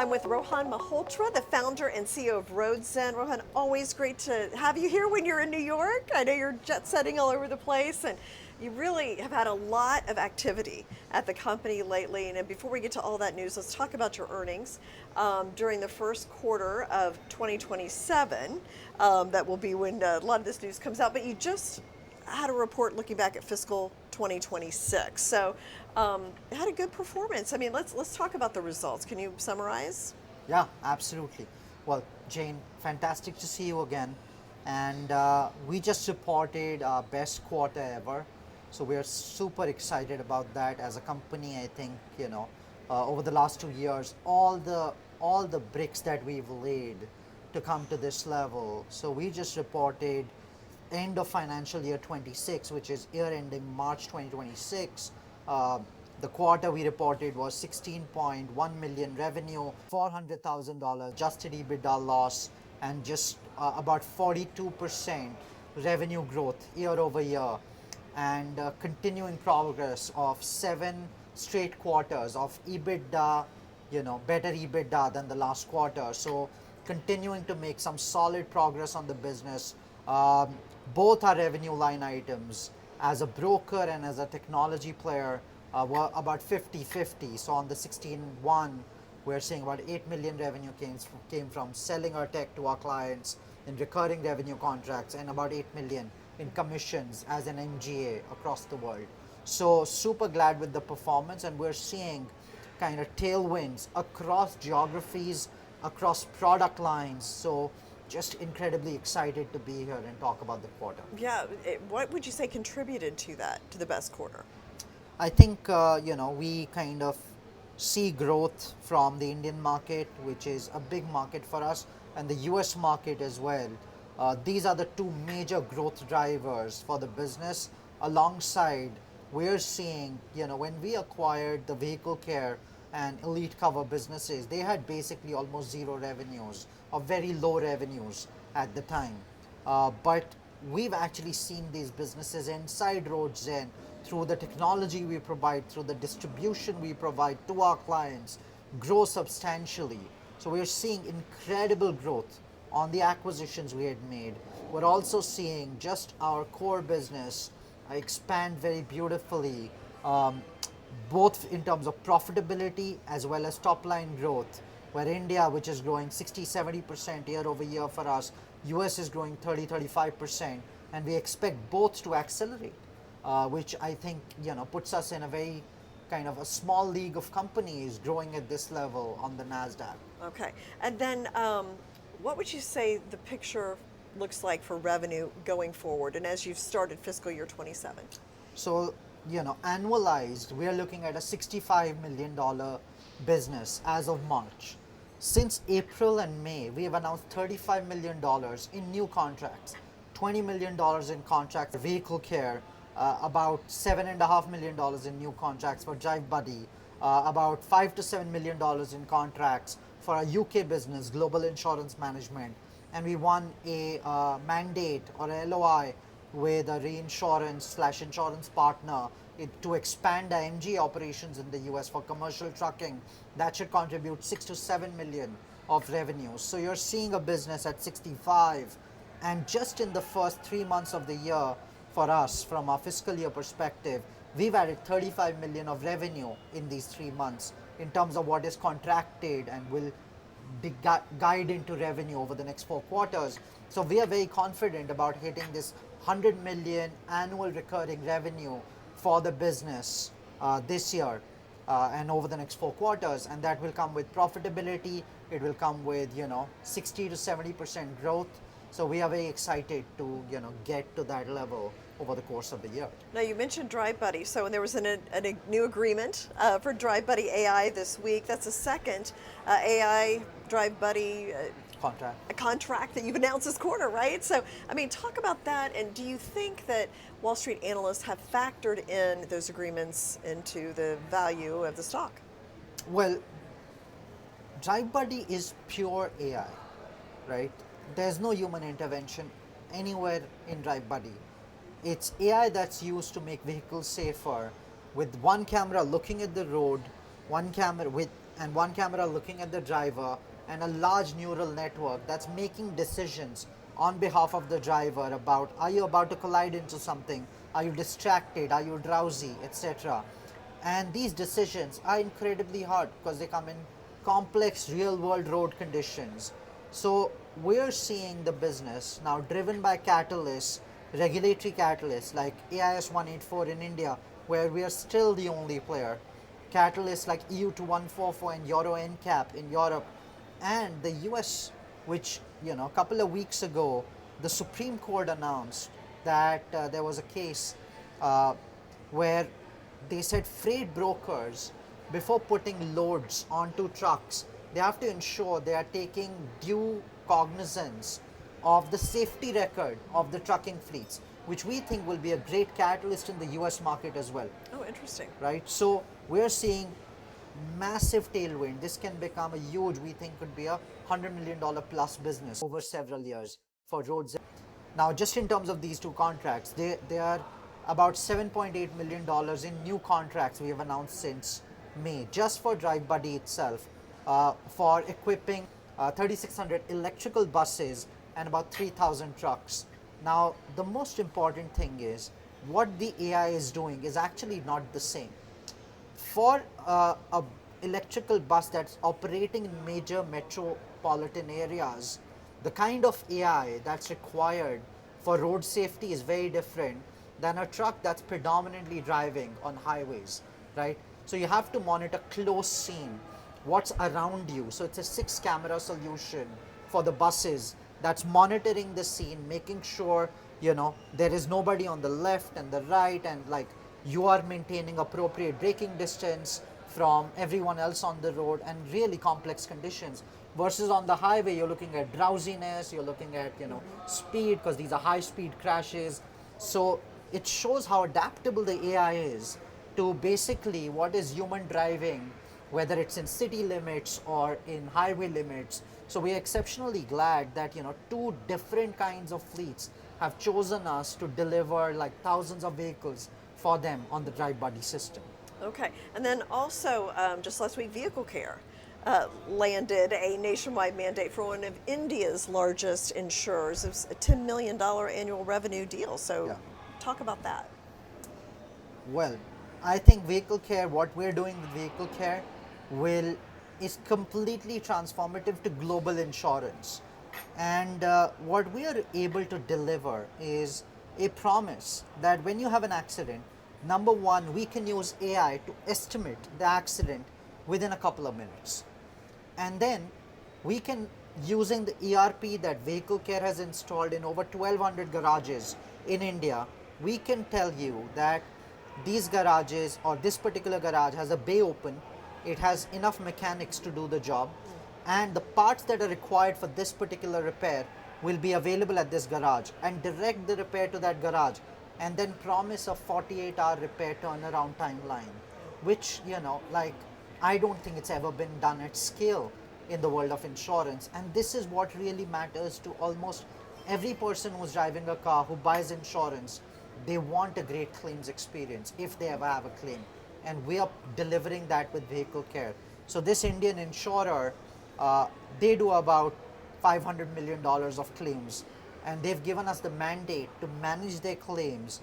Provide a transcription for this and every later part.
I'm with Rohan Malhotra, the founder and CEO of Roadzen. Rohan, always great to have you here when you're in New York. I know you're jet setting all over the place, and you really have had a lot of activity at the company lately. And before we get to all that news, let's talk about your earnings during the first quarter of 2027. That will be when a lot of this news comes out. But you just had a report looking back at fiscal 2026. So it had a good performance. I mean, let's talk about the results. Can you summarize? Yeah, absolutely. Well, Jane, fantastic to see you again. And we just reported our best quarter ever. So we are super excited about that as a company. I think, over the last 2 years, all the bricks that we've laid to come to this level. So we just reported end of financial year 26, which is year ending March 2026. The quarter we reported was 16.1 million revenue, $400,000 adjusted EBITDA loss, and just about 42% revenue growth year over year, and continuing progress of 7 straight quarters of EBITDA, better EBITDA than the last quarter. So continuing to make some solid progress on the business. Both our revenue line items as a broker and as a technology player were about 50-50. So on the 16.1, we're seeing about 8 million revenue came from selling our tech to our clients in recurring revenue contracts, and about 8 million in commissions as an MGA across the world. So super glad with the performance, and we're seeing kind of tailwinds across geographies, across product lines. So just incredibly excited to be here and talk about the quarter. Yeah, what would you say contributed to that, to the best quarter? I think, we kind of see growth from the Indian market, which is a big market for us, and the US market as well. These are the two major growth drivers for the business. Alongside, we're seeing, when we acquired the VehicleCare and Elite Cover businesses, they had basically almost zero revenues or very low revenues at the time. But we've actually seen these businesses inside Roadzen through the technology we provide, through the distribution we provide to our clients, grow substantially. So we're seeing incredible growth on the acquisitions we had made. We're also seeing just our core business expand very beautifully, both in terms of profitability as well as top line growth, where India, which is growing 60-70% year over year for us, US is growing 30-35%, and we expect both to accelerate, which I think puts us in a very kind of a small league of companies growing at this level on the NASDAQ. Okay, and then what would you say the picture looks like for revenue going forward, and as you've started fiscal year 27? So, annualized, we are looking at a $65 million business as of March. Since April and May, we have announced $35 million in new contracts, $20 million in contracts for VehicleCare, about $7.5 million in new contracts for DriveBuddy, about $5 to $7 million in contracts for our UK business, Global Insurance Management, and we won a mandate or a LOI with a reinsurance/insurance partner to expand our MG operations in the US for commercial trucking. That should contribute 6 to 7 million of revenue. So you're seeing a business at 65, and just in the first 3 months of the year for us, from our fiscal year perspective, we've added 35 million of revenue in these 3 months in terms of what is contracted and will be guide into revenue over the next 4 quarters. So we are very confident about hitting this 100 million annual recurring revenue for the business this year and over the next 4 quarters, and that will come with profitability. It will come with 60 to 70% growth. So we are very excited to get to that level over the course of the year. Now you mentioned DriveBuddy, so there was a new agreement for drivebuddyAI this week. That's the second AI DriveBuddy contract that you've announced this quarter, right? So, I mean, talk about that, and do you think that Wall Street analysts have factored in those agreements into the value of the stock? Well, DriveBuddy is pure AI, right? There's no human intervention anywhere in DriveBuddy. It's AI that's used to make vehicles safer, with one camera looking at the road, one camera with and one camera looking at the driver, and a large neural network that's making decisions on behalf of the driver about, are you about to collide into something, are you distracted, are you drowsy, etc. And these decisions are incredibly hard because they come in complex real world road conditions. So we're seeing the business now driven by catalysts, regulatory catalysts like AIS 184 in India, where we are still the only player, catalysts like EU 2144 and Euro NCAP in Europe, and the US, which, a couple of weeks ago, the Supreme Court announced that there was a case uh, where they said freight brokers, before putting loads onto trucks, they have to ensure they are taking due cognizance of the safety record of the trucking fleets, which we think will be a great catalyst in the US market as well. Oh, interesting. Right? So we're seeing massive tailwind. This can become a huge, we think could be a $100 million plus business over several years for Roadzen. Now, just in terms of these two contracts, they are about $7.8 million in new contracts we have announced since May, just for DriveBuddy itself, for equipping 3,600 electrical buses and about 3,000 trucks. Now, the most important thing is what the AI is doing is actually not the same. For a electrical bus that's operating in major metropolitan areas, the kind of AI that's required for road safety is very different than a truck that's predominantly driving on highways, right? So you have to monitor close scene, what's around you. So it's a 6 camera solution for the buses that's monitoring the scene, making sure, there is nobody on the left and the right, and like you are maintaining appropriate braking distance from everyone else on the road, and really complex conditions. Versus on the highway, you're looking at drowsiness, you're looking at, speed, because these are high speed crashes. So it shows how adaptable the AI is to basically what is human driving, whether it's in city limits or in highway limits. So we are exceptionally glad that, two different kinds of fleets have chosen us to deliver like thousands of vehicles for them on the DriveBuddy system. Okay, and then also just last week, VehicleCare landed a nationwide mandate for one of India's largest insurers. It was a $10 million annual revenue deal. So Yeah. talk about that. Well, I think VehicleCare, what we're doing with VehicleCare is completely transformative to global insurance. And what we are able to deliver is a promise that when you have an accident, number one, we can use AI to estimate the accident within a couple of minutes. And then we can, using the ERP that VehicleCare has installed in over 1,200 garages in India, we can tell you that these garages or this particular garage has a bay open, it has enough mechanics to do the job, and the parts that are required for this particular repair will be available at this garage, and direct the repair to that garage, and then promise a 48-hour repair turnaround timeline, which, I don't think it's ever been done at scale in the world of insurance. And this is what really matters to almost every person who's driving a car, who buys insurance. They want a great claims experience if they ever have a claim. And we are delivering that with VehicleCare. So this Indian insurer, they do about $500 million of claims. And they've given us the mandate to manage their claims,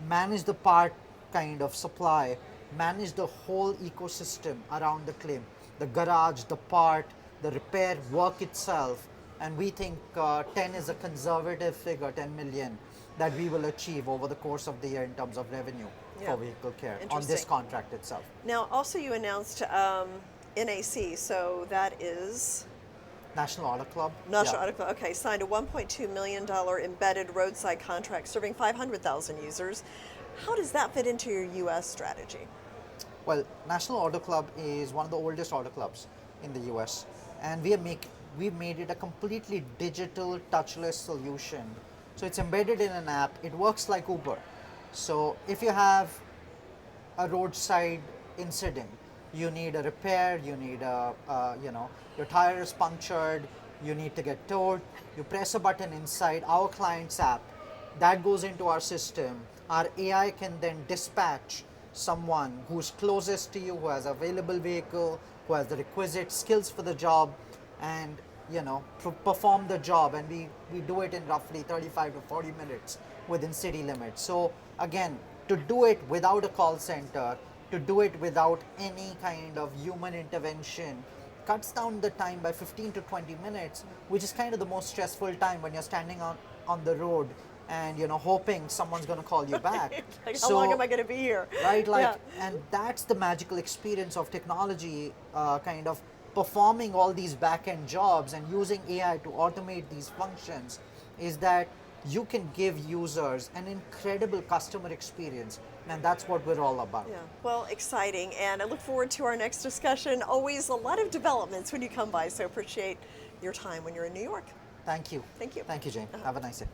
manage the part kind of supply, manage the whole ecosystem around the claim, the garage, the part, the repair, work itself. And we think 10 is a conservative figure, 10 million, that we will achieve over the course of the year in terms of revenue for VehicleCare on this contract itself. Now, also you announced NAC, so that is? National Auto Club. National Auto Club, okay, signed a $1.2 million embedded roadside contract serving 500,000 users. How does that fit into your US strategy? Well, National Auto Club is one of the oldest auto clubs in the US, and we made it a completely digital, touchless solution. So it's embedded in an app. It works like Uber. So if you have a roadside incident, you need a repair, you need your tire is punctured, you need to get towed, you press a button inside our client's app, that goes into our system. Our AI can then dispatch someone who's closest to you, who has available vehicle, who has the requisite skills for the job, and perform the job. And we do it in roughly 35 to 40 minutes within city limits. So again, to do it without a call center, to do it without any kind of human intervention, cuts down the time by 15 to 20 minutes, which is kind of the most stressful time when you're standing on the road and hoping someone's going to call you back. Like, how long am I going to be here? Right, Yeah. and that's the magical experience of technology, kind of performing all these back-end jobs and using AI to automate these functions, is that you can give users an incredible customer experience, and that's what we're all about. Yeah, well, exciting, and I look forward to our next discussion. Always a lot of developments when you come by, so appreciate your time when you're in New York. Thank you. Thank you. Thank you, Jane. Have a nice day.